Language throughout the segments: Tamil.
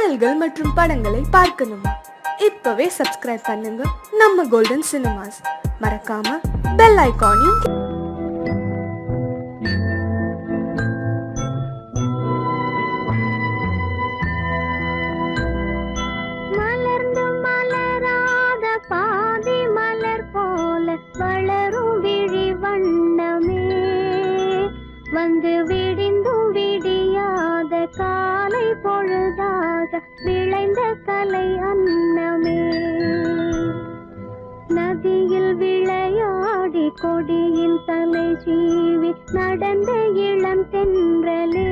பாடல்கள் மற்றும் படங்களை பார்க்கணுமா? இப்பவே சப்ஸ்கிரைப் பண்ணுங்க நம்ம கோல்டன் சினிமாஸ். மறக்காம பெல் ஐகானையும் வளரும் விழி வண்ணமே வந்து விடிந்தும் விடியாத காலை பொழுதாக விளைந்த கலை அன்னமே நதியில் விளையாடி கொடியின் தலை சீவி நடந்த இளம் தென்றலே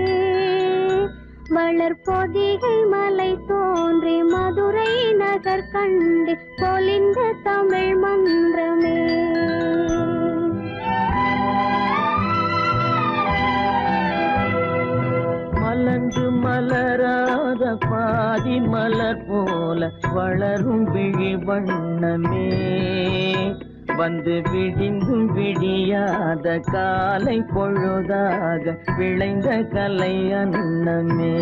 வளர்பொதிகை மலை தோன்றி மதுரை நகர் கண்டு பொலிந்த தமிழ் மன்றமே மலர்ந்து மலராத பாதி மலர் போல வளரும் விழி வண்ணமே வந்து விடிந்தும் விடியாத காலை பொழுதாக விளைந்த கலை அன்னமே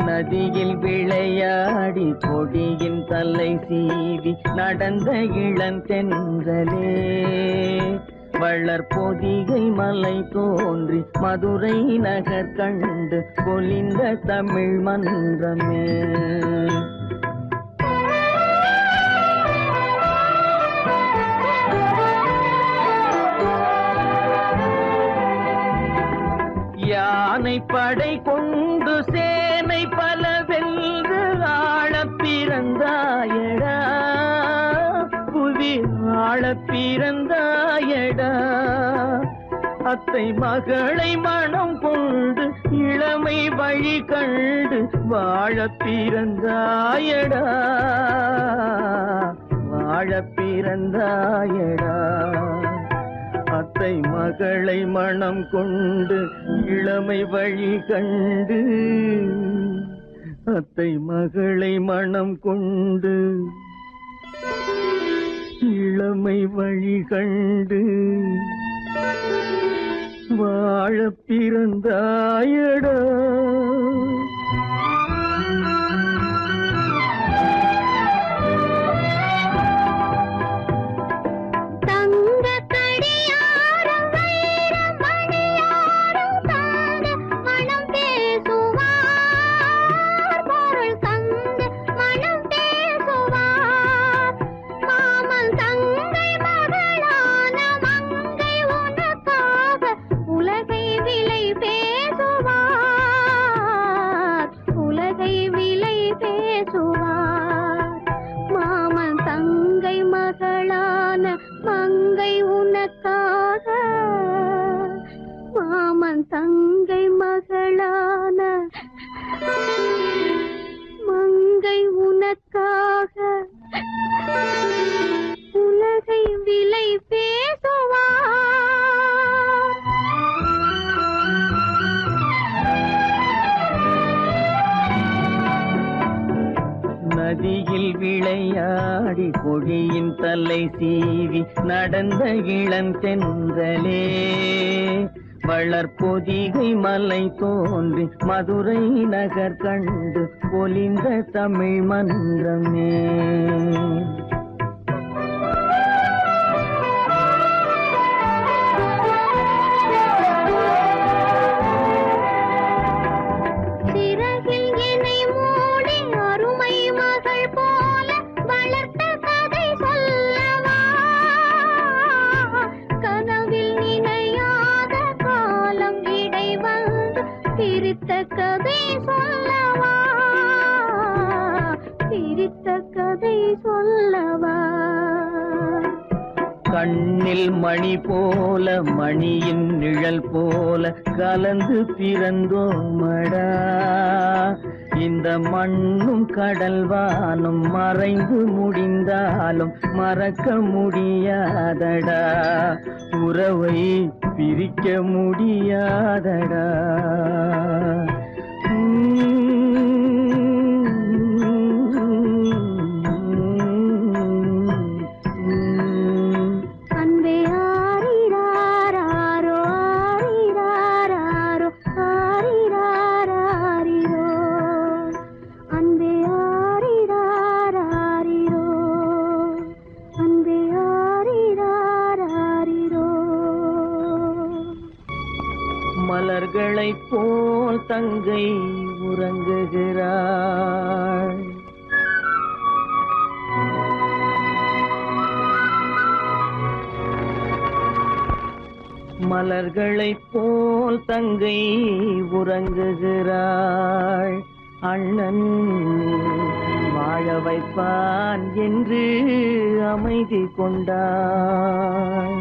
நதியில் விளையாடி கொடியின் தலை சீவி நடந்த இளந்தென்றலே வளர்பொதிகை மலை தோன்றி மதுரை நகர் கண்டு பொலிந்த தமிழ் மன்றமே யானை படை கொண்டு சேனை பல வென்று ஆள பிறந்தாயடா புவி ஆள பிறந்தாயடா அத்தை மகளை மனம் கொண்டு இளமை வழி கண்டு வாழ பிறந்தாயடா வாழ பிறந்தாயடா அத்தை மகளை மனம் கொண்டு இளமை வழி கண்டு அத்தை மகளை மனம் கொண்டு இளமை வழி கண்டு வாழ பிறந்தாயடா மங்கை உனக்காக மாமன் தங்கை மகளான மங்கை உனக்காக உலகை விலை பேசுவார் நதியில் விளையாடி கொடியின் தலை சீவி நடந்த இளந்தென்றலே வளர்பொதிகை மலை தோன்றி மதுரை நகர் கண்டு பொலிந்த தமிழ் மன்றமே கதை சொல்லவா பிரித்த கதை சொல்லவா கண்ணில் மணி போல மணியின் நிழல் போல கலந்து பிறந்தோமடா இந்த மண்ணும் கடல் வானும் மறைந்து முடிந்தாலும் மறக்க முடியாதடா உறவை பிரிக்க முடியாதடா அன்பே ஆரிராரோ ஆரிராரோ ஆரிராரோ மலர்களைப் போல் தங்கை உறங்குகிறாள். மலர்களைப் போல் தங்கை உறங்குகிறாள். அண்ணன் வாழ வைப்பான் என்று அமைதி கொண்டாள்.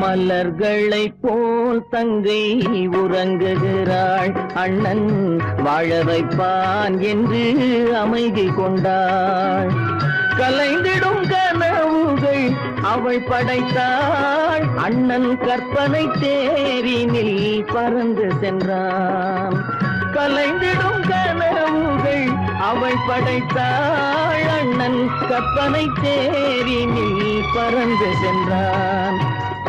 மலர்களைப் போல் தங்கை உறங்குகிறாள். அண்ணன் வாழ வைப்பான் என்று அமைதி கொண்டாள். கலைந்திடும் கனவுகள் அவள் படைத்தாள். அண்ணன் கற்பனை தேரினில் பறந்து சென்றான். கலைந்திடும் கனவுகள் அவள் படைத்தாள். அண்ணன் கற்பனை தேரினில் பறந்து சென்றான்.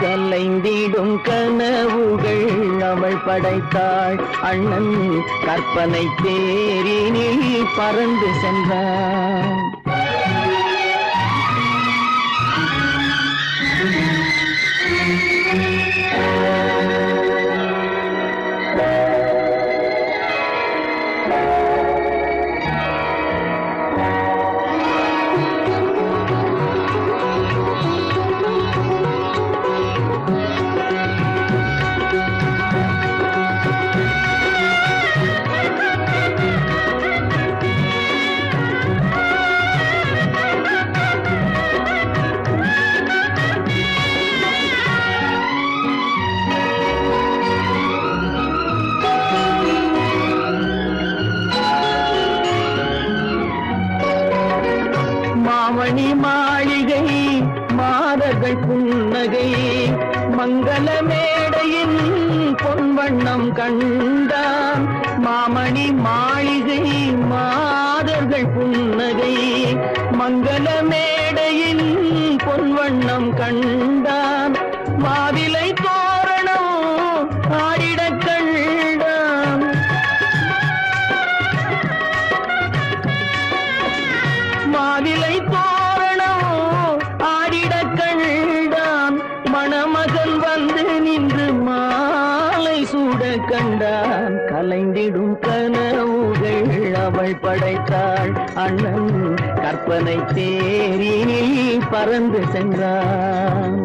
கலைந்திடும் கனவுகள் அவள் படைத்தாள். அண்ணன் கற்பனை தேரினில் பறந்து சென்றான். மாமணி மாளிகை மாதர்கள் புன்னகை மங்கள மேடையின் பொன்வண்ணம் கண்டான். மாமணி மாளிகை மாதர்கள் புன்னகை மங்கள மேடையின் பொன்வண்ணம் கண்டான். மாவிலை தோரணம் ஆடிடக் கண்டான். மாவிலை தோரணம் ஆடிடக் கண்டான். மணமகன் வந்து நின்று மாலை சூட கண்டான். கலைந்திடும் கனவுகள் அவள் படைத்தாள். அண்ணன் கற்பனை தேரினில் பறந்து சென்றான்.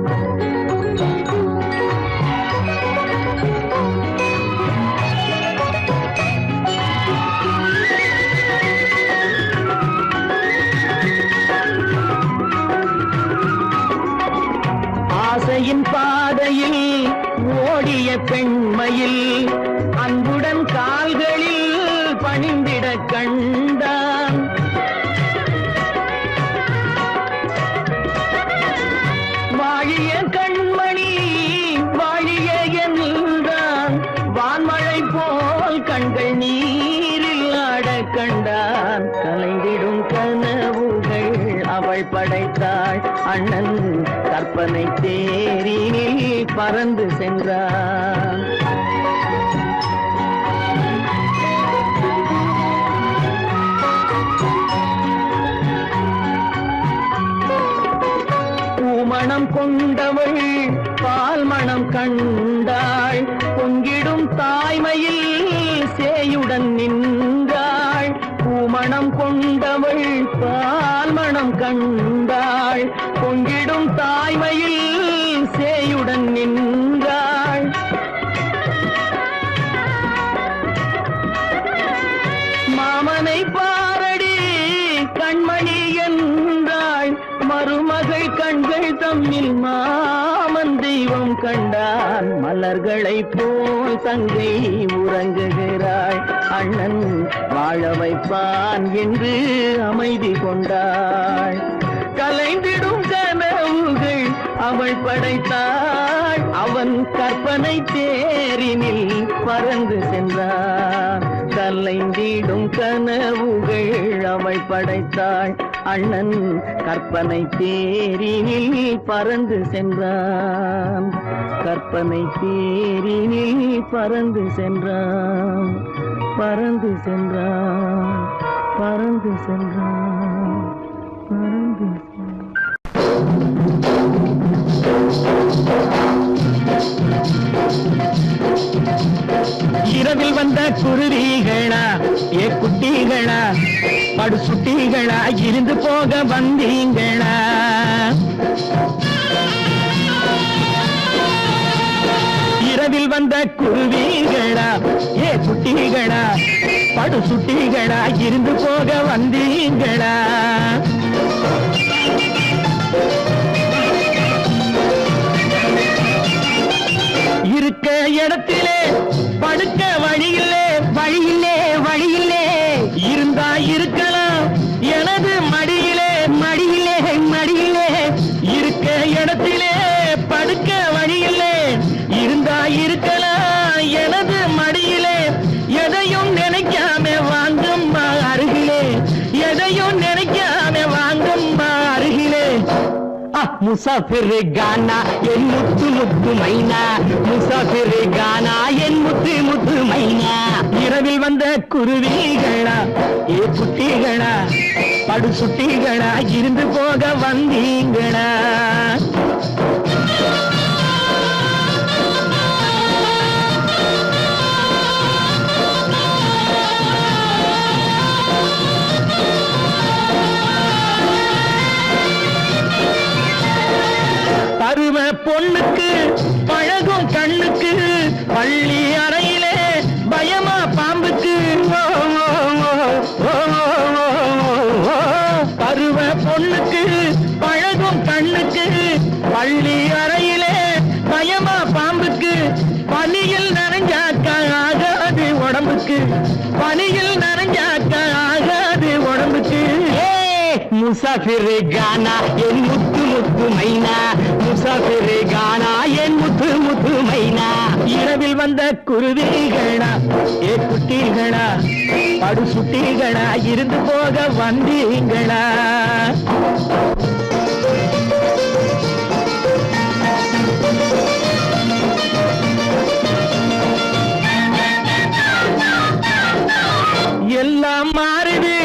ஆசையின் பாதையில் ஓடிய பெண்மையில் அன்புடன் கால்களில் பணிந்திட கண்டான். வாழிய கண்மணி வாழிய என்றான். வான்மழை போல் கண்கள் நீரில் ஆட கண்டான். கலைந்திடும் கனவுகள் அவள் படைத்தாள். அண்ணன் கற்பனை தேரினில் பறந்து சென்றான். பூமணம் கொண்டவள் பால் மணம் கண்டாள். பொங்கிடும் தாய்மையில் சேயுடன் நின்றாள். பூமணம் கொண்டவள் பால் மணம் கண்டாள். பொங்கிடும் தாய்மையில் சேயுடன் நின்றாள். மாமனை பாரடி கண்மணி என்றாள். மருமகள் கண்கள் தம்மில் மாமன் தெய்வம் கண்டான். மலர்களைப் போல் தங்கை உறங்குகிறாள். அண்ணன் வாழ வைப்பான் என்று அமைதி கொண்டாள். கலைந்திடும் கனவுகள் அவள் படைத்தாள். அவன் கற்பனை தேரினில் பறந்து சென்றான். கலைந்திடும் கனவுகள் அவள் படைத்தாள். அண்ணன் கற்பனை தேரினில் பறந்து சென்றான். கற்பனை தேரினில் பறந்து சென்றான். பறந்து சென்றான். பறந்து சென்றான் பறந்து இரவில் வந்த குருவிகளா ஏ குட்டிகளா படு சுட்டிகளா இருந்து போக வந்தீங்களா இரவில் வந்த குருவிகளா ஏ குட்டிகளா படு சுட்டிகளா இருந்து போக வந்தீங்களா இருக்க இடத்திலே படுக்க வழியில்லே வழியில்லே வழியில்லே இருந்தா இருக்கலாம் எனது மடியிலே மடியிலே மடியிலே இருக்க இடத்திலே படுக்க வழியில்லே இருந்தா இருக்கலாம் எனது மடியிலே எதையும் நினைக்காம வாங்கம்மா அருகிலே எதையும் நினைக்காம வாங்கம்மா அருகிலே முசாஃபிர் கானா என் முத்து முத்து மைனா முசாஃபிர் கானா என் முத்து முத்து மைனா இரவில் வந்த குருவிகளா ஏ குட்டிகளா படு சுட்டிகளா இருந்து போக வந்தீங்களா பருவ பொண்ணுக்கு பழகும் கண்ணுக்கு பள்ளி அறையிலே பயமா பாம்புக்கு பருவ பொண்ணுக்கு பழகும் கண்ணுக்கு பள்ளி அறையிலே பயமா பாம்புக்கு பனியில் நனைஞ்சாக்க ஆகாது உடம்புக்கு பனியில் நனைஞ்சாக்க ஆகாது உடம்புக்கு முசாஃபிர் கானா என் முத்து முத்து மைனா முசாஃபிர் கானா என் முத்து முத்து மைனா இரவில் வந்த குருவிகளா ஏ குட்டிகளா படு சுட்டிகளா இருந்து போக வந்தீங்களா எல்லாம் மாறுது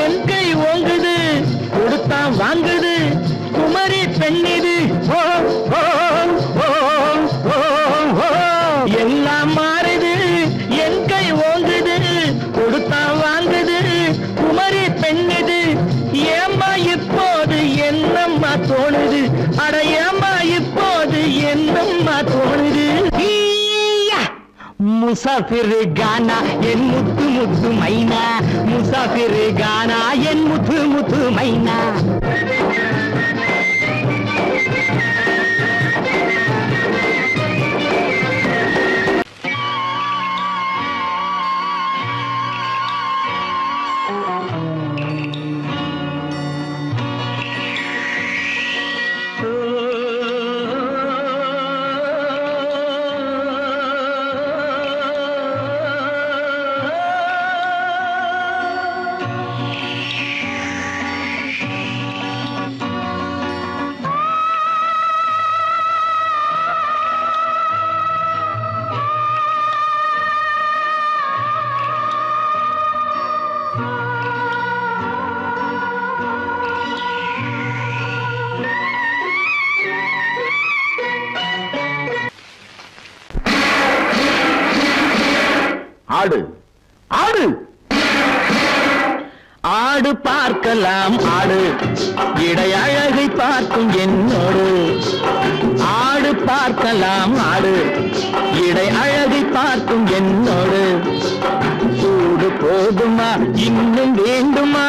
என் கை ஓங்குது கொடுத்தா வாங்குது குமரி பெண்ணிது எல்லாம் மாறுது என் கை ஓங்குது கொடுத்தா வாங்குது குமரி பெண்ணிது ஏம்மா இப்போது என்னம்மா தோணுது அட ஏம்மா இப்போது என்னம்மா தோணுது முசாஃபிர் கானா என் முத்து முத்து மைனா முசாஃபிர் கானா என் முத்து முத்து மைனா ஆடு ஆடு ஆடு பார்க்கலாம் ஆடு இடை அழகை பார்க்கும் என்னோடு ஆடு பார்க்கலாம் ஆடு இடை அழகை பார்க்கும் என்னோடு சூடு போதுமா இன்னும் வேண்டுமா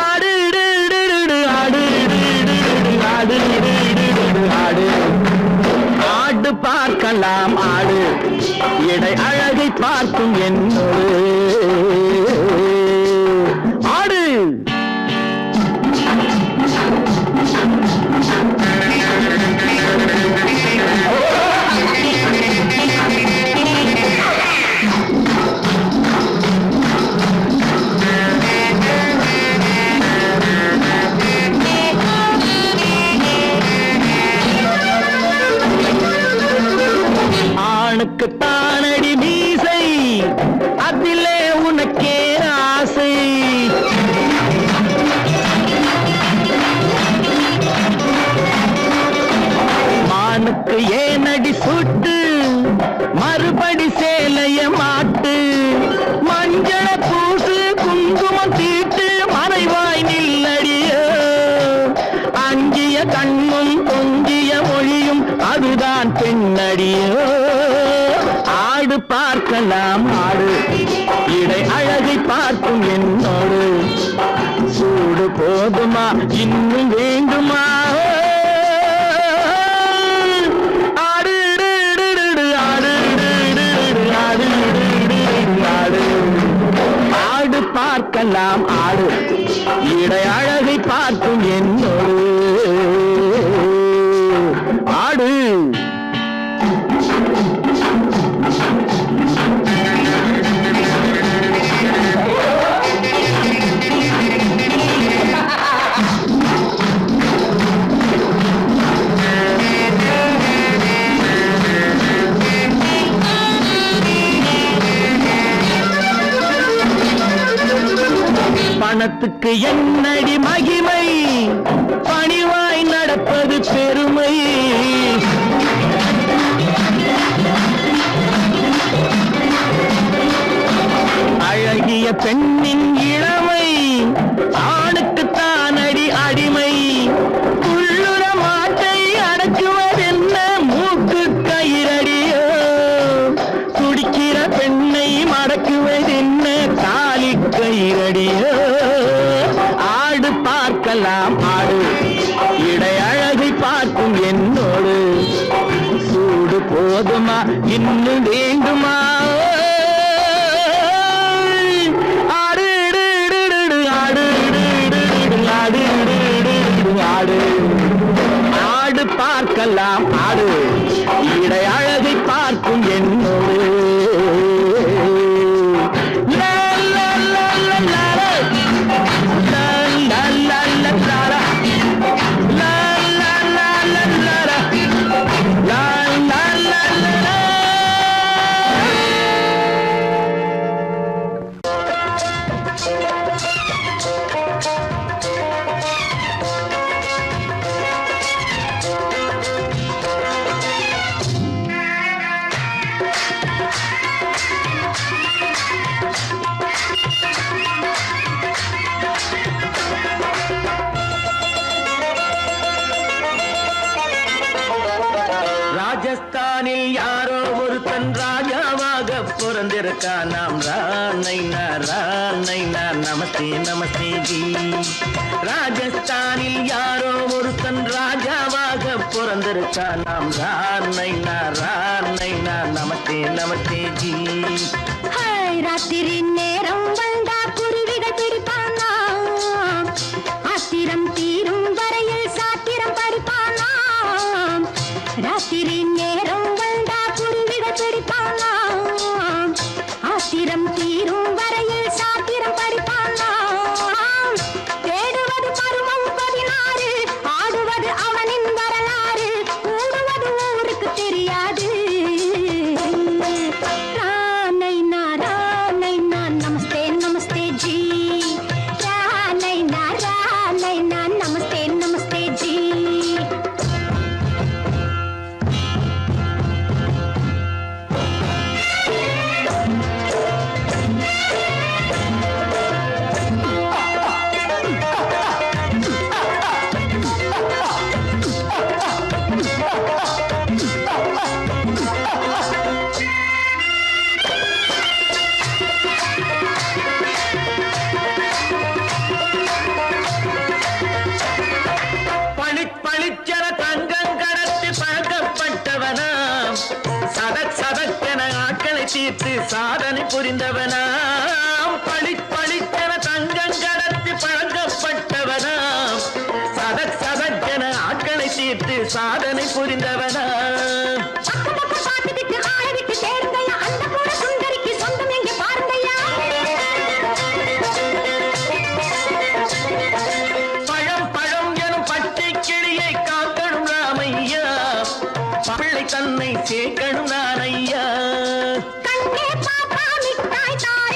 ஆடு ஆடு ஆடு ஆடு ஆடு பார்க்கலாம் ஆடு இடை அழகை பார்க்கும் என்னோடு ஆடு போதுமா இன்னும் வேண்டுமா ஆடு ஆடு ஆடு ஆடு ஆடு பார்க்கலாம் ஆடு இடை அழகை பார்க்கும் என்னோடு ஆடு பணத்துக்கு என்னடி மகிமை பணிவாய் நடப்பது பெருமை அழகிய பெண்ணின் இளமை ஆணுக்கு தானடி அடிமை உள்ளுர மாட்டை அடக்குவதென்ன மூக்கு கயிறடியோ துடிக்கிற பெண்ணை மடக்குவதென்ன தாலி கயிறடியோ ஆடு பார்க்கலாம் ஆடு இடை அழகை பார்க்கும் என்னோடு சூடு போதுமா இன்னும் வேண்டுமா ஆடு ஆடு ஆடு ஆடு ஆடு பார்க்கலாம் ஆடு இடை அழகை பார்க்கும் என்னோடு ராஜஸ்தானில் யாரோ ஒருத்தன் ராஜாவாக பிறந்திருக்கான் நாம் ராணைனா நமஸ்தே நமஸ்தே ஜி ராஜஸ்தானில் யாரோ ஒருத்தன் ராஜாவாக பிறந்திருக்கான் நாம் ராணைனா நமஸ்தே நமஸ்தே ஜி ராத்திரி நேரம் வந்தா குருவிகள் பிடிப்பானா ஆத்திரம் தீரும் வரையில் சாத்திரம் படிப்பானா ராத்திரி நேரம் வந்தா குருவிகள் பிடிப்பானா ஆத்திரம் தீரும் வரையில் சாத்திரம் படிப்பானா தேடுவது பருவம் 16 ஆடுவது அவனின் வரலாறு கூடுவது ஊருக்கு தெரியாது நமஸ்தே நமஸ்தே ஜி நமஸ்தே நமஸ்தே ஜி பளிச்சென தங்கம் கடத்தி பழக்கப்பட்டவனாம் சதக்கென ஆட்களை தீர்த்து சாதனை புரிந்தவனாம் பளிச்சென தங்கம் கடத்தி பழக்கப்பட்டவனாம் சதக்கென ஆட்களை தீர்த்து சாதனை புரிந்தவனாம் தன்னை சேர்க்கணும் நான் ஐயா கண்ணே பாப்பா மிட்டாய் தாய்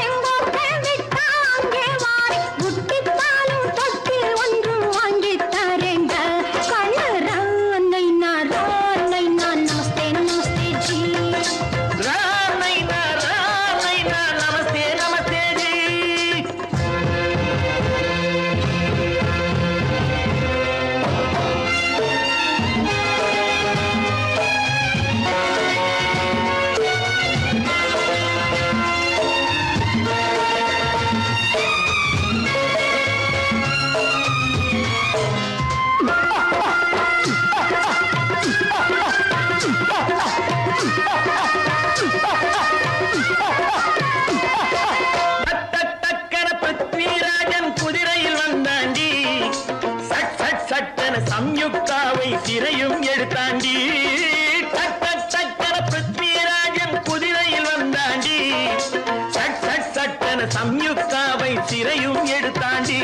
உண்டி.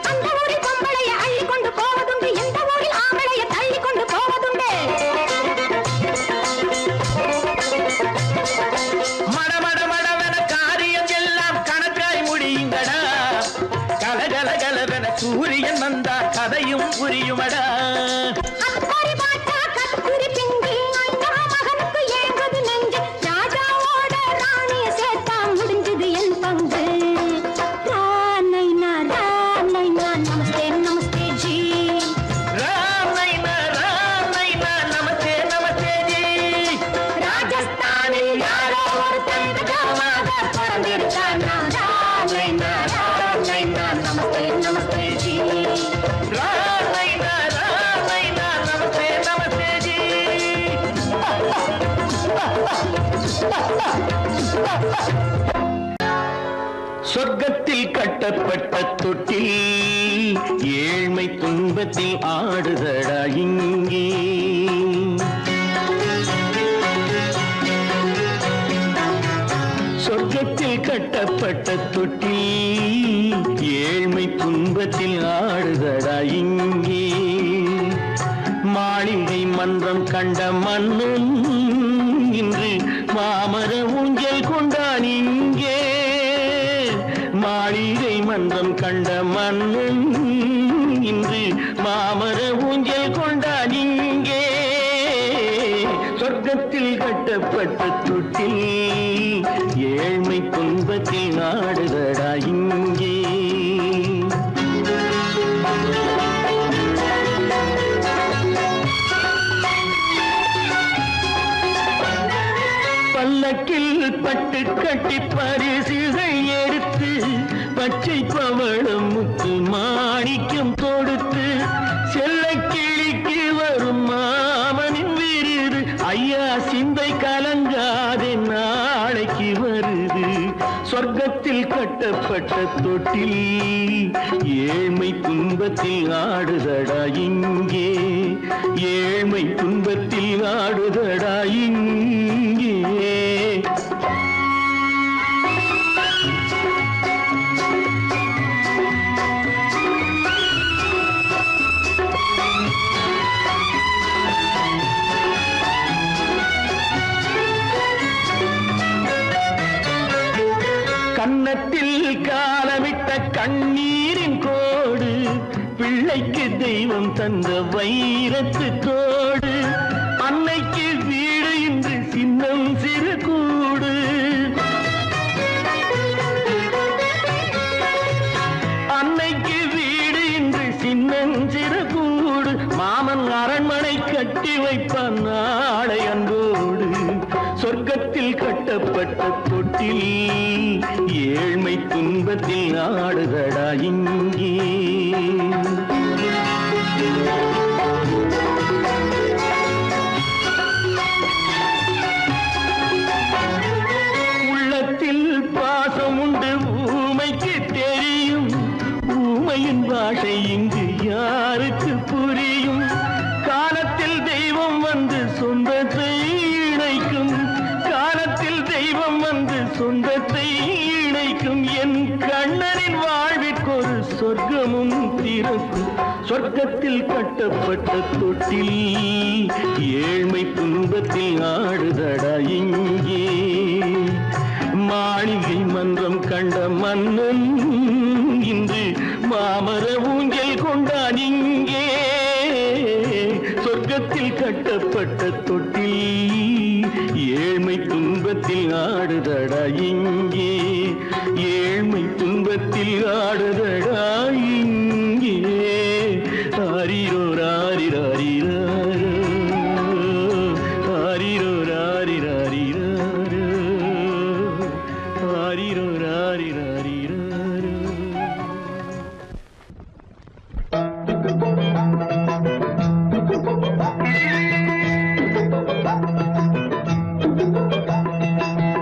அந்த ஊரில் பொம்பளைய அள்ளி கொண்டு போவதுண்டு, எந்த ஊரில் ஆம்பளைய தள்ளி கொண்டு போவதுண்டு. மடமட மடவென காரியம் எல்லாம் கணக்காய் முடியுங்கடா. கலகல கலவென சூரியன் வந்தா கதையும் புரியுமடா. அக்கறை பார்த்தா கத்திரி பிஞ்சு, அண்ணா மகனுக்கு ஏங்குது நெஞ்சு. ராஜாவோட ராணிய சேர்த்தா முடிஞ்சது என் பங்கு. ராமைனா ராமைனா நமஸ்தே நமஸ்தே ஜி. ராம் நைனா நமஸ்தே நமஸ்தே ஜி. ராஜஸ்தானில் யாரோ ஒருத்தன் ராஜாவாக பிறந்திருக்கானா. ராமைனா நமஸ்தே நமஸ்தே ஜி. ராம் நைனா நமஸ்தே நமஸ்தே ஜி. சொர்க்கத்தில் கட்டப்பட்ட தொட்டில் ஏழ்மை துன்பத்தில் ஆடுதடா இங்கே. சொர்க்கத்தில் கட்டப்பட்ட தொட்டில் ஏழ்மை துன்பத்தில் ஆடுதடா இங்கே. மாளிகை மன்றம் கண்ட மன்னன் இன்று மாமர ஊஞ்சல் கொண்டான் இங்கே. மாளிகை மன்றம் கண்ட மன்னன் இன்று மாமர ஊஞ்சல் கொண்டான் இங்கே. சொர்க்கத்தில் கட்டப்பட்ட தொட்டில் ஏழ்மை துன்பத்தில் நாடுதடா இங்கே. பல்லக்கில் பட்டு கட்டி பரிசுகள் எடுத்து பச்சை பவளம் முத்து மாணிக்கம் தொடுத்து செல்ல கிளிக்கு வரும் மாமனின் விருது. ஐயா சிந்தை கலங்காதே நாளைக்கு வருது. சொர்க்கத்தில் கட்டப்பட்ட தொட்டில் ஏழ்மை துன்பத்தில் ஆடுதடா இங்கே. ஏழ்மை துன்பத்தில் ஆடுதடா இங்கே. கன்னத்தில் காலமிட்ட கண்ணீரின் கோடு, பிள்ளைக்கு தெய்வம் தந்த வைரத்து தோடு. அன்னைக்கு வீடு இன்று சின்னம் சிறு கூடு. அன்னைக்கு வீடு இன்று சின்னம் சிறு கூடு. மாமன் அரண்மனை கட்டி வைப்பான் நாளை அன்போடு. சொர்க்கத்தில் கட்டப்பட்ட தொட்டில் ஏழ்மை துன்பத்தில் ஆடுதடா இங்கே. உள்ளத்தில் பாசம் உண்டு ஊமைக்கு தெரியும். ஊமையின் பாஷை இங்கு யாருக்கு புரியும். காலத்தில் தெய்வம் வந்து சொந்தத்தை இணைக்கும். காலத்தில் தெய்வம் வந்து சொந்தத்தை இணைக்கும். என் கண்ணனின் வாழ்விற்கொரு சொர்க்கமும் திறக்கும். சொர்க்கத்தில் கட்டப்பட்ட தொட்டில் ஏழ்மை துன்பத்தில் ஆடுதடா இங்கே. மாளிகை மன்றம் கண்ட மன்னன் இன்று மாமர ஊஞ்சல் கொண்டான் இங்கே. சொர்க்கத்தில் கட்டப்பட்ட தொட்டில் ஏழ்மை துன்பத்தில் ஆடுதடா இங்கே. ஏழ்மை துன்பத்தில் ஆடுதடா இங்கே. ஆரிரோ ராரிராரிராரோ, ஆரிரோ ராரிராரிராரோ, ஆரிரோ ராரிராரிராரோ.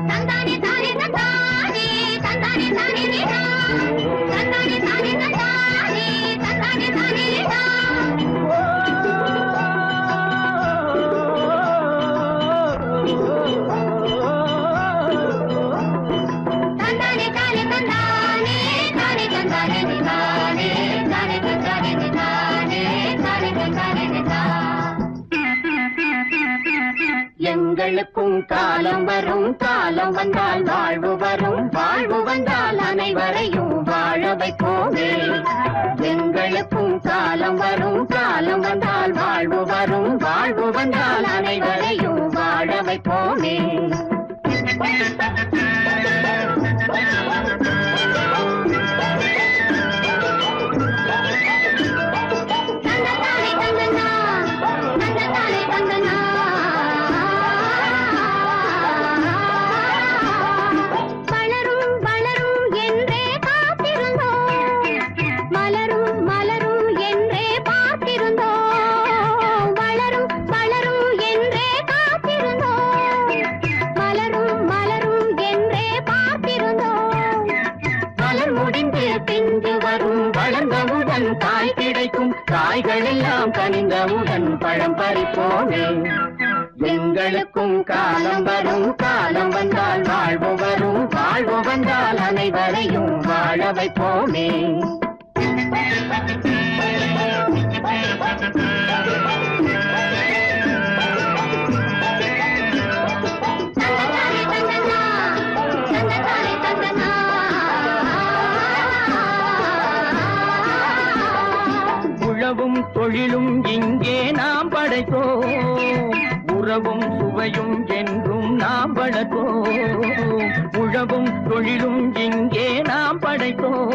தந்தானே தானே தந்தானே தந்தானே தானே நீதா. தந்தானே தானே தந்தானே எங்களுக்கும் காலம் வரும், காலம் வந்தால் வாழ்வு வரும், வாழ்வு வந்தால் அனைவரையும் வாழ வைப்போமே. எங்களுக்கும் காலம் வரும், காலம் வந்தால் வாழ்வு வரும், வாழ்வு வந்தால் அனைவரையும் வாழ வைப்போமே. காய் கிடைக்கும், காய்கள் எல்லாம் கனிந்தவுடன் பழம் பறிப்போமே. எங்களுக்கும் காலம் வரும், காலம் வந்தால் வாழ்வு வரும், வாழ்வு வந்தால் அனைவரையும் வாழ வைப்போமே. உழவும் தொழிலும் இங்கே நாம் படைத்தோம், உறவும் சுவையும் என்றும் நாம் வளர்த்தோம். உழவும் தொழிலும் இங்கே நாம் படைத்தோம்,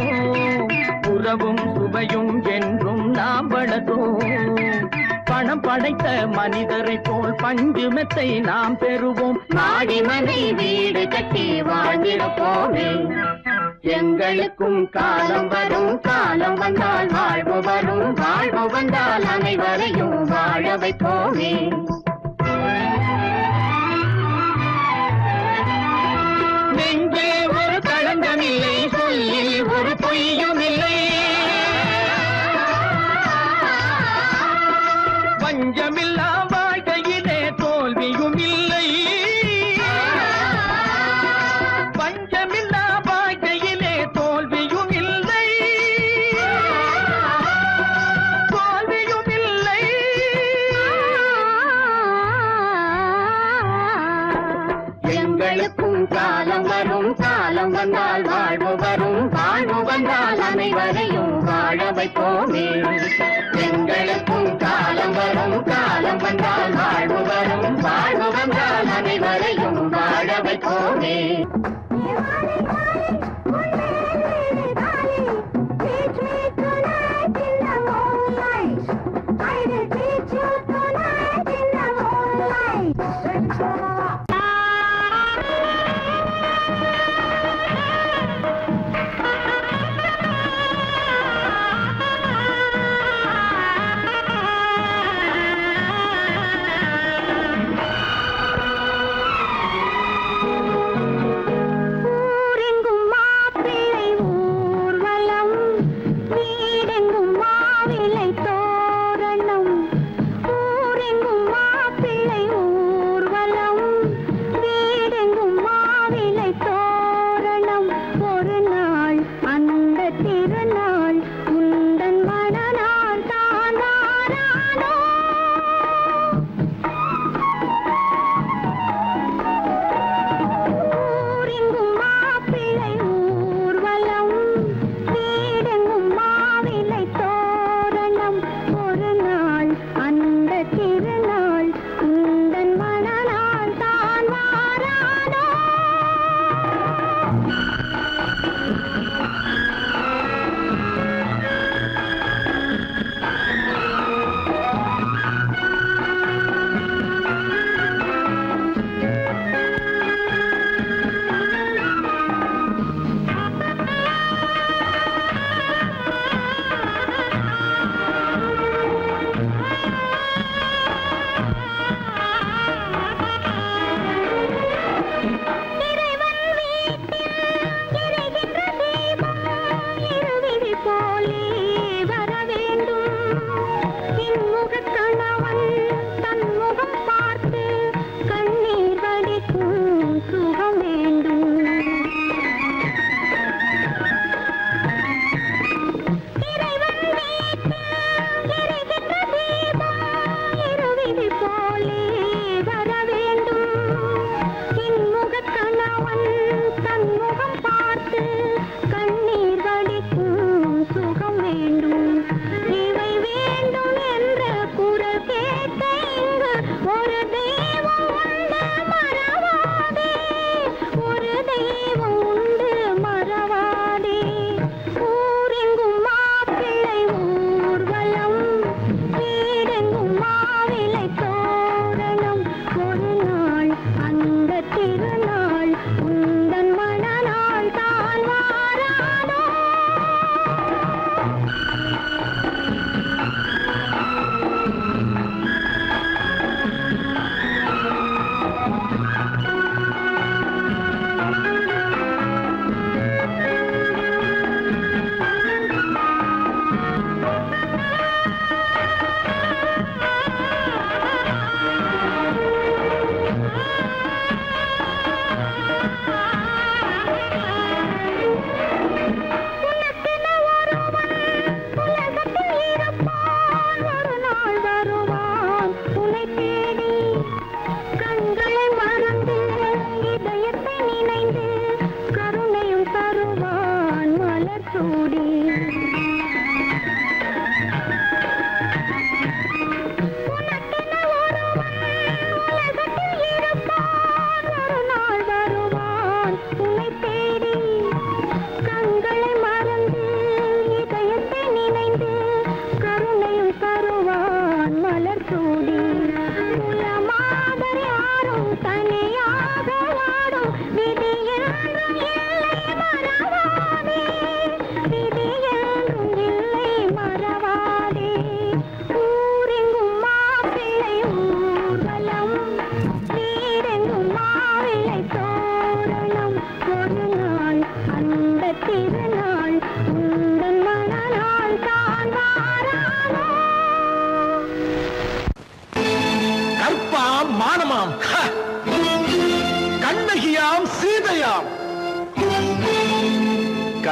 உறவும் சுவையும் என்றும் நாம் வளர்த்தோம். பணம் படைத்த மனிதரை போல் பஞ்சு மெத்தை நாம் பெறுவோம், மாடி மனை வீடு கட்டி வாழ்ந்திருப்போமே. எங்களுக்கும் காலம் வரும், காலம் வந்தால் வாழ்வு வரும், வாழ்வு வந்தால் அனைவரையும் வாழ வைப்போமே. நெஞ்சே ஒரு களங்கமில்லை, சொல்லில் ஒரு பொய்யும் இல்லை, பஞ்சமில்லா வாழ்க்கையிலே தோல்வியும் இல்லை, பஞ்சமில்லா வாழ்க்கையிலே தோல்வியும் இல்லை, தோல்வியும் இல்லை. எங்களுக்கும் காலம் வரும், காலம் வந்தால் வாழ்வு வரும், வாழ்வு வந்தால் அனைவரையும் வாழ வைப்போமே. எங்களுக்கும் காலம் வரும், காலம் வந்தால் வாழ்வு வரும், வாழ்வு வந்தால் அனைவரையும் வாழ வைப்போமே.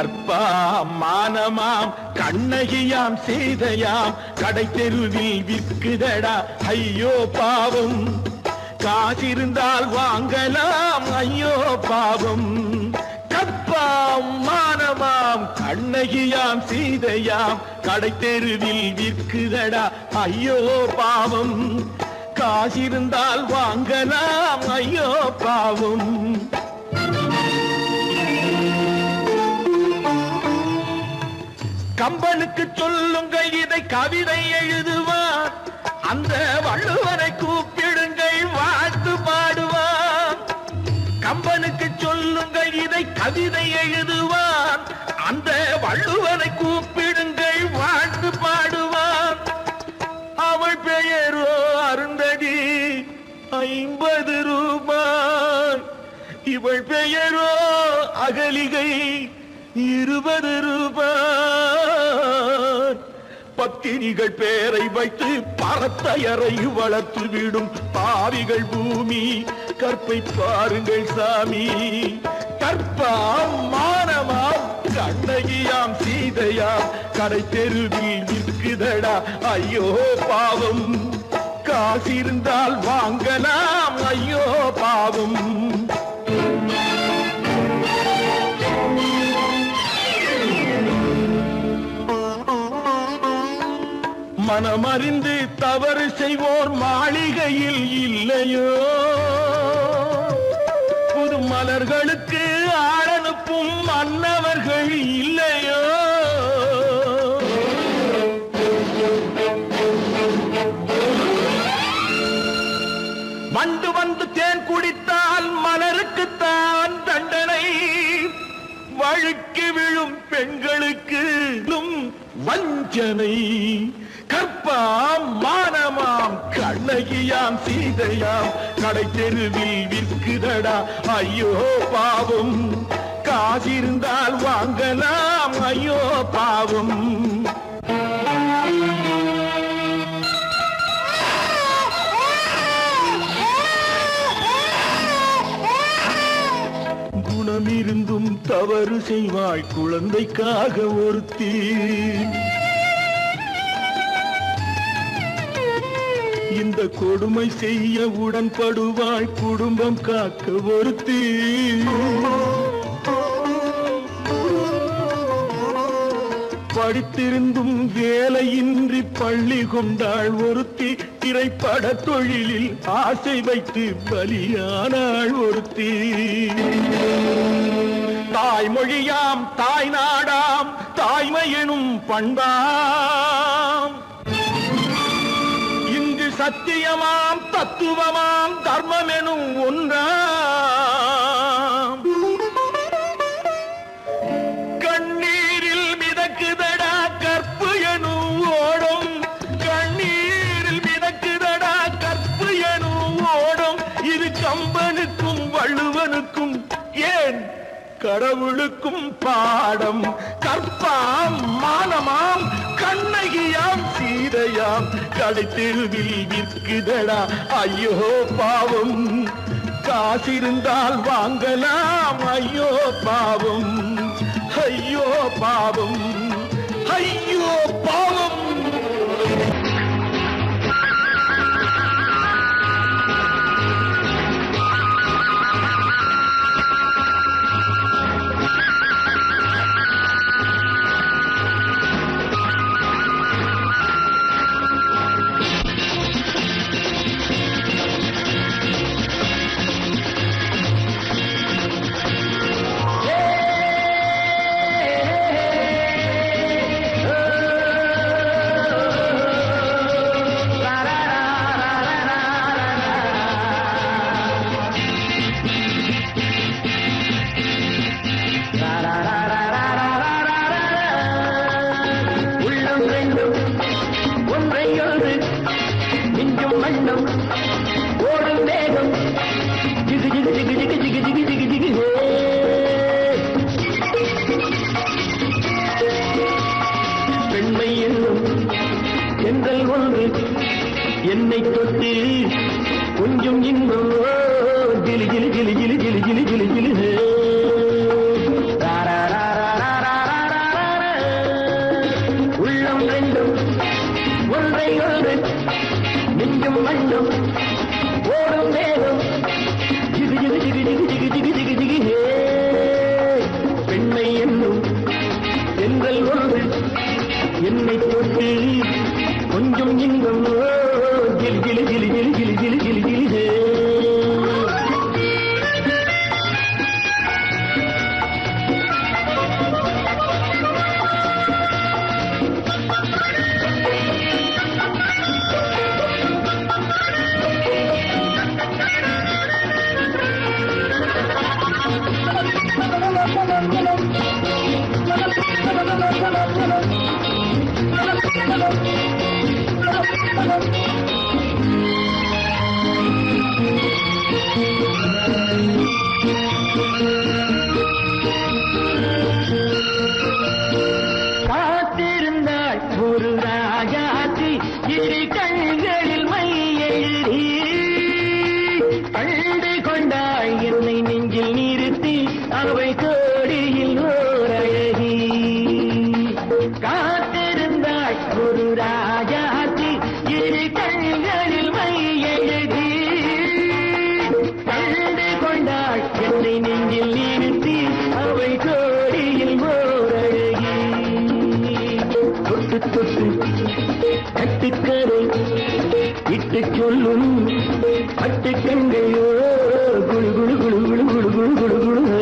கற்பாம் மானமாம் கண்ணகியாம் சீதையாம் கடை தெருவில் விற்குதடா ஐயோ பாவம் காசிருந்தால் வாங்கலாம் ஐயோ பாவம் கற்பாம் மானமாம் கண்ணகியாம் சீதையாம் கடை தெருவில் விற்குதடா ஐயோ பாவம் காசிருந்தால் வாங்கலாம் ஐயோ பாவம் கம்பனுக்கு சொல்லுங்கள் இதை கவிதை எழுதுவார் அந்த வள்ளுவரை கூப்பிடுங்கள் வாழ்த்து பாடுவார் கம்பனுக்கு சொல்லுங்கள் இதை கவிதை எழுதுவார் அந்த வள்ளுவரை கூப்பிடுங்கள் வாழ்த்து பாடுவார் அவள் பெயரோ அருந்ததி 50 ரூபாய் இவள் பெயரோ அகலிகை 20 ரூபாய் பத்தினிகள் பேரை வைத்து பரத்தையரை வளர்த்து விடும் பாவிகள் பூமி கற்பை பாருங்கள் சாமி கற்பாம் மானமாம் கண்ணகியாம் சீதையாம் கடை தெருவில் நிற்குதடா ஐயோ பாவம் காசிருந்தால் வாங்கலாம் ஐயோ பாவம் மனமறிந்து தவறு செய்வோர் மாளிகையில் இல்லையோ புது மலர்களுக்கு ஆளனுப்பும் மன்னவர்கள் இல்லையோ வண்டு வந்து தேன் குடித்தால் மலருக்குத்தான் தண்டனை வழுக்கி விழும் பெண்களுக்கு வஞ்சனை கற்பாம் மானமாம் கண்ணகியாம் சீதையாம் கடை தெருவில் விற்குதடா ஐயோ பாவம் காசிருந்தால் வாங்கலாம் ஐயோ பாவம் குணமிருந்தும் தவறு செய்வாய் குழந்தைக்காக ஒருத்தி இந்த கொடுமை செய்ய உடன்படுவாய் குடும்பம் காக்க ஒருத்தி படித்திருந்தும் வேலையின்றி பள்ளி கொண்டாள் ஒருத்தி திரைப்பட தொழிலில் ஆசை வைத்து பலியானாள் ஒருத்தி தாய்மொழியாம் தாய் நாடாம் தாய்மையெனும் பண்பாம் இங்கு சத்தியமாம் தத்துவமாம் தர்மம் எனும் ஒன்றாம் கண்ணீரில் மிதக்குதடா கற்பு எனும் ஓடும் கண்ணீரில் மிதக்குதடா கற்பு எனும் ஓடும் இது கம்பனுக்கும் வள்ளுவனுக்கும் ஏன் கடவுளுக்கும் பாடம் கற்பாம் மானமாம் கண்ணகியாம் சீதையாம் கடை தெருவில் விற்குதடா ஐயோ பாவம் காசிருந்தால் வாங்கலாம் ஐயோ பாவம் ஐயோ பாவம் ஐயோ பாவம் என்னை தொட்டு கொஞ்சம் இன்பம் ஜிலி ஜிலி ஜிலி ஜிலி ஜிலி ஜிலி ஜிலி ஜிலி உள்ளம் ரெண்டும் ஒன்றை ஒன்று நெஞ்சும் மண்ணும் ஓடும் வேகம் ஜிகு ஜிகு ஜிகு ஜிகு ஜிகு ஜிகு ஜிகு ஜிகு ஹே பெண்மை என்னும் எங்கள் ஒன்று என்னை தொட்டு கொஞ்சம் இன்பம் ஜில் ஜிலி ஜிலி ஜிலி ஜிலி ஜிலி ஜிலி ஜிலி ஹே காத்திருந்தாள் ஒரு ராஜாத்தி இரு கண்களில் மை எழுதி கண்டு கொண்டாள் என்னை நெஞ்சில் நிறுத்தி அவை கோடியில் ஓர் அழகி காத்திருந்தாள் ஒரு ராஜாத்தி இரு கண்களில் மை எழுதி கண்டு கொண்டாள் என்னை நெஞ்சில் நிறுத்தி அவை கோடியில் ஓர் அழகி தொட்டு தொட்டு கட்டுக்கரை இட்டு சொல்லும் பட்டு கண்கையோ குழு குழு குழு குழு குழு குழு குழு குழு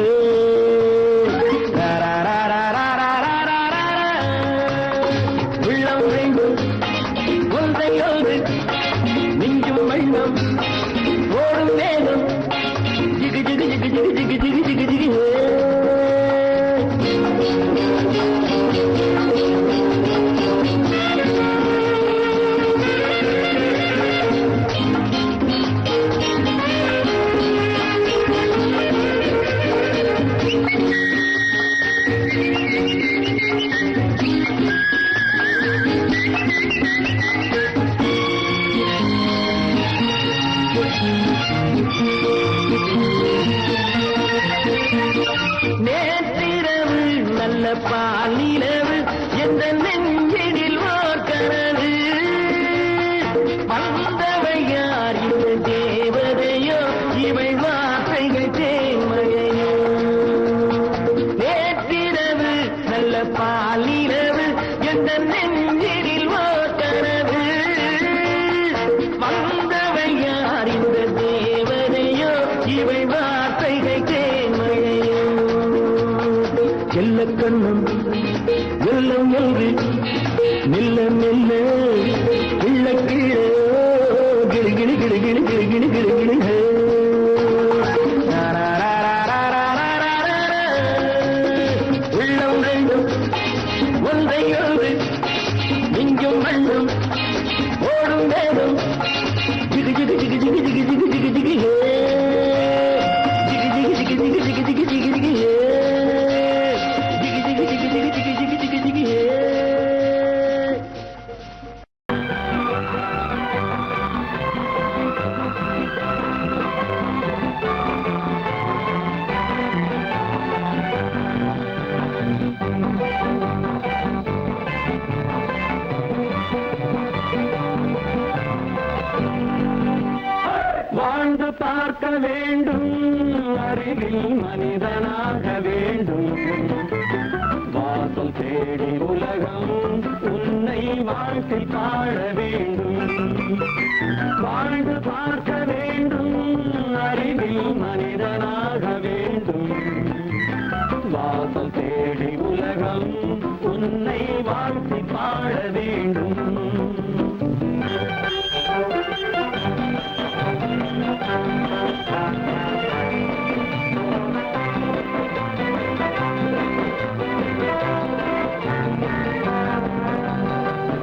உள்ளம் வேண்டும் ஒன்றை ஒன்று நெஞ்சும் மண்ணும் ஓடும் வேகம் ஜிகு ஜிகு ஜிகு ஜிகு ஜிகு ஜிகு ஜிகு ஜிகு நேற்றிரவு நல்ல பாலிரவு எந்த நெஞ்சினில் ஓர் கனவு வந்தவை யார் இந்த தேவதையோ இவை வார்த்தைகள் தேன்மழையோ நேற்றிரவு நல்ல பாலிரவு எந்த நெஞ்சினில் ஓர் கனவு வந்தவை யார் இந்த தேவதையோ இவை வார்த்தைகள் தேன்மழையோ செல்ல கண்ணம் எல்லம் என்று மெல்ல மெல்ல கிள்ள கீழே கிளி கிளி கிளி கிளி கிளி கிளி கிளி கிளி உள்ளம் ரெண்டும் ஒன்றை ஒன்று நெஞ்சும் மண்ணும் ஓடும் வேகம் ஜிகு ஜிகு ஜிகு ஜிகு ஜிகு ஜிகு ஜிகு ஜிகு ஹே ஜிகு ஜிகு ஜிகு ஜிகு ஜிகு ஜிகு ஜிகு ஜிகு ஹே வாழ்ந்து பார்க்க வேண்டும் அறிவில் மனிதனாக வேண்டும் வாசல் தேடி உலகம் உன்னை வாழ்த்தி பாட வேண்டும் வாழ்ந்து பார்க்க வேண்டும் அறிவில் மனிதனாக வேண்டும் வாசல் தேடி உலகம் உன்னை வாழ்த்தி பாட வேண்டும்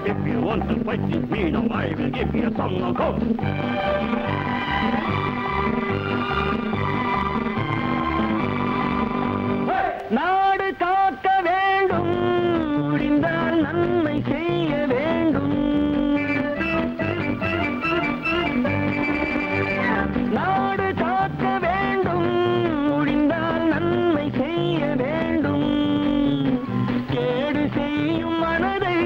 If you want to fight with me, now I will give you a song of hope. நாடு காக்க வேண்டும் முடிந்தால் நன்மை செய்ய வேண்டும் நாடு காக்க வேண்டும் முடிந்தால் நன்மை செய்ய வேண்டும் கேடு செய்யும் மனதை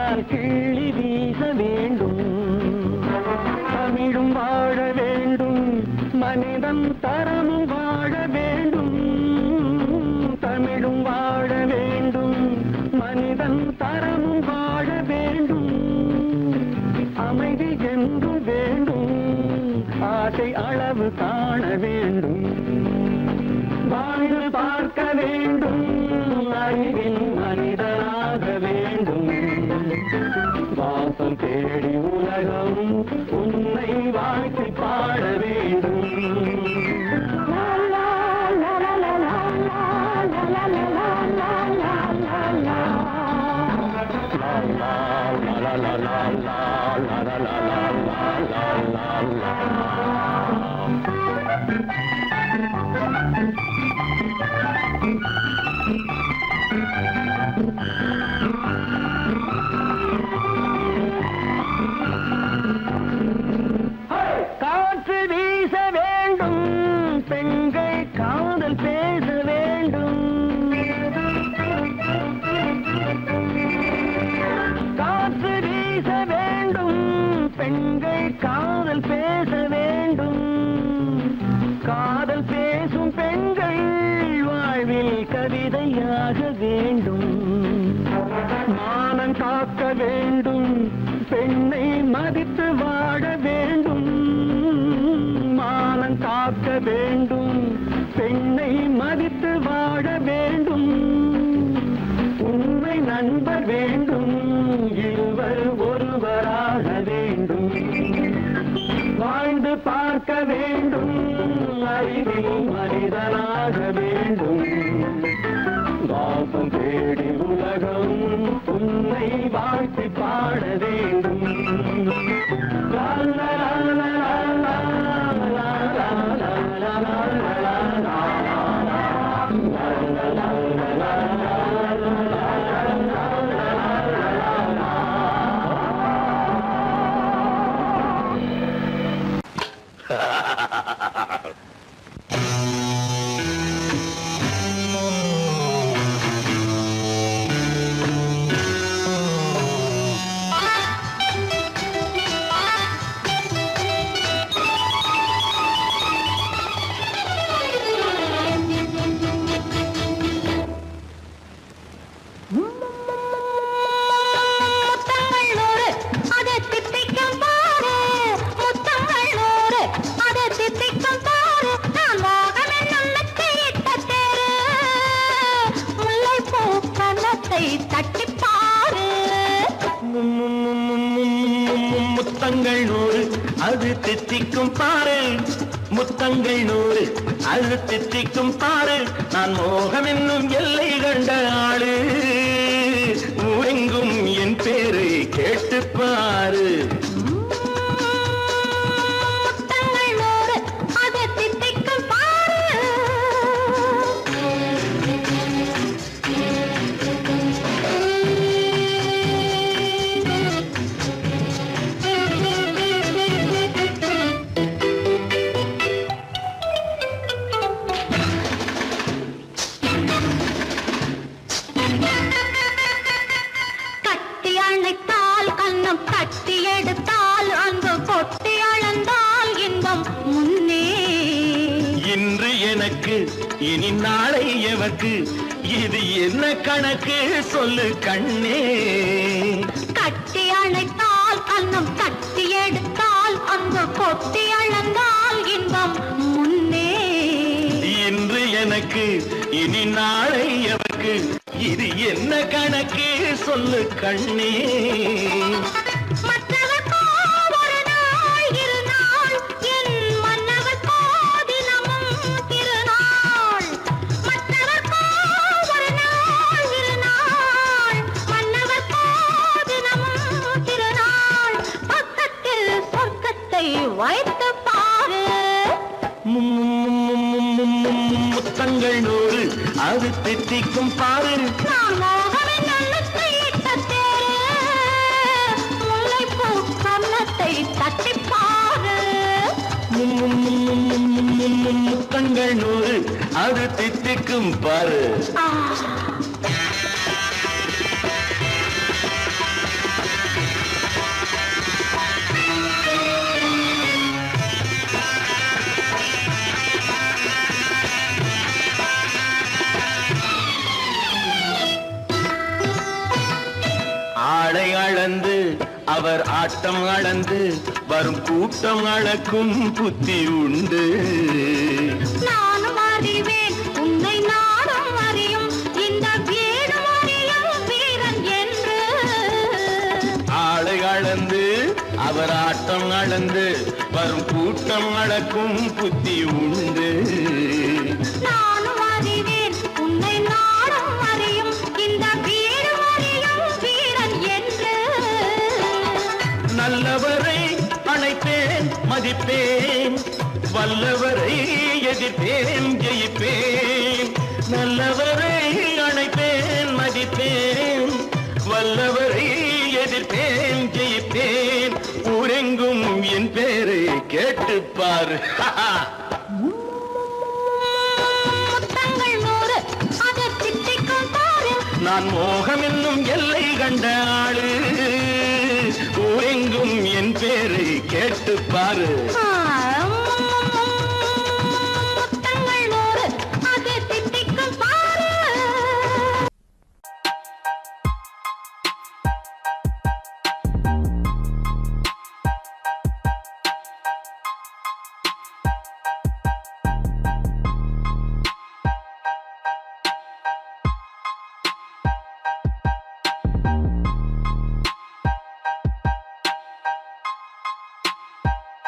வந்தால் கிள்ளி வீச வேண்டும். தமிழும் வாழ வேண்டும், மனிதன் தரமும் வாழ வேண்டும். தமிழும் வாழ வேண்டும், மனிதன் தரமும் வாழ வேண்டும். அமைதி என்றும் வேண்டும், ஆசை அளவு காண வேண்டும். வாழ்ந்து பார்க்க வேண்டும், அறிவின் மனிதனாக வேண்டும். வாசம் தேடி உலகம் உன்னை வாழ்த்தி பாட வேண்டும். காற்று வீச வேண்டும், பெண்கள் காதல் பேச வேண்டும். காற்று வீச வேண்டும், பெண்கள் காதல் பேச வேண்டும். காதல் பேசும் பெண்கள் வாழ்வில் கவிதையாக வேண்டும். மானம் காக்க வேண்டும், பெண்ணை மதித்து வாழ வேண்டும். மானம் காக்க வேண்டும், பெண்ணை மதித்து வாழ வேண்டும். உண்மை நண்பர் வேண்டும், இருவர் ஒருவராக வேண்டும். வாழ்ந்து பார்க்க வேண்டும், அறிவில் மனிதனாக வேண்டும். வாசம் தேடி உலகம் உன்னை வாழ்த்தி பாட வேண்டும். லா லா லா லா லா லா லா லா லா. முத்தங்கள் 100 அது தித்திக்கும் பாரு. முத்தங்கள் 100 அது தித்திக்கும் பாரு. நான் மோகம் என்னும் எல்லை கண்ட ஆளு. ஊரெங்கும் என் பேரை கேட்டு பாரு. இனி நாளை எவர்க்கு இது என்ன கணக்கு சொல்லு கண்ணே. கட்டி அணைத்தால் கண்ணம் கட்டி எடுத்தால் அங்கு கொட்டி அளந்தால் இன்பம் முன்னே. இன்று எனக்கு இனி நாளை எவர்க்கு இது என்ன கணக்கு சொல்லு கண்ணே. வைத்து பாரு. முத்தங்கள் 100 அது தித்திக்கும் பாரு. நான் மோகமே நல்லத்தை இட்ட தேரு. முல்லைப்பூ கன்னத்தை தட்டி பாரு. முத்தங்கள் 100 அது தித்திக்கும் பாரு. அளந்து அவர் ஆட்டம் அளந்து வரும் கூட்டம் அளக்கும் புத்தி உண்டு. நானும் அறிவேன் உன்னை நாடும் அறியும் இந்த வீடும் அறியும் வீரன் என்று. ஆளை அளந்து அவர் ஆட்டம் அளந்து வரும் கூட்டம் அளக்கும் புத்தி உண்டு. நானும் அறிவேன் உன்னை நாடும் அறியும் இந்த வீடும் அறியும் வீரன் என்று. நல்லவரை அணைப்பேன் மதிப்பேன், வல்லவரை எதிர்ப்பேன் ஜெயிப்பேன். நல்லவரை அணைப்பேன் மதிப்பேன், வல்லவரை எதிர்ப்பேன் ஜெயிப்பேன். ஊரெங்கும் என் பேரை கேட்டுப்பார். முத்தங்கள் 100 அதை திட்டிக்கும் பாரு. நான் மோகம் என்னும் எல்லை கண்ட ஆளு, ஊரெங்கும் என் பேரை கேட்டுப்பாரு.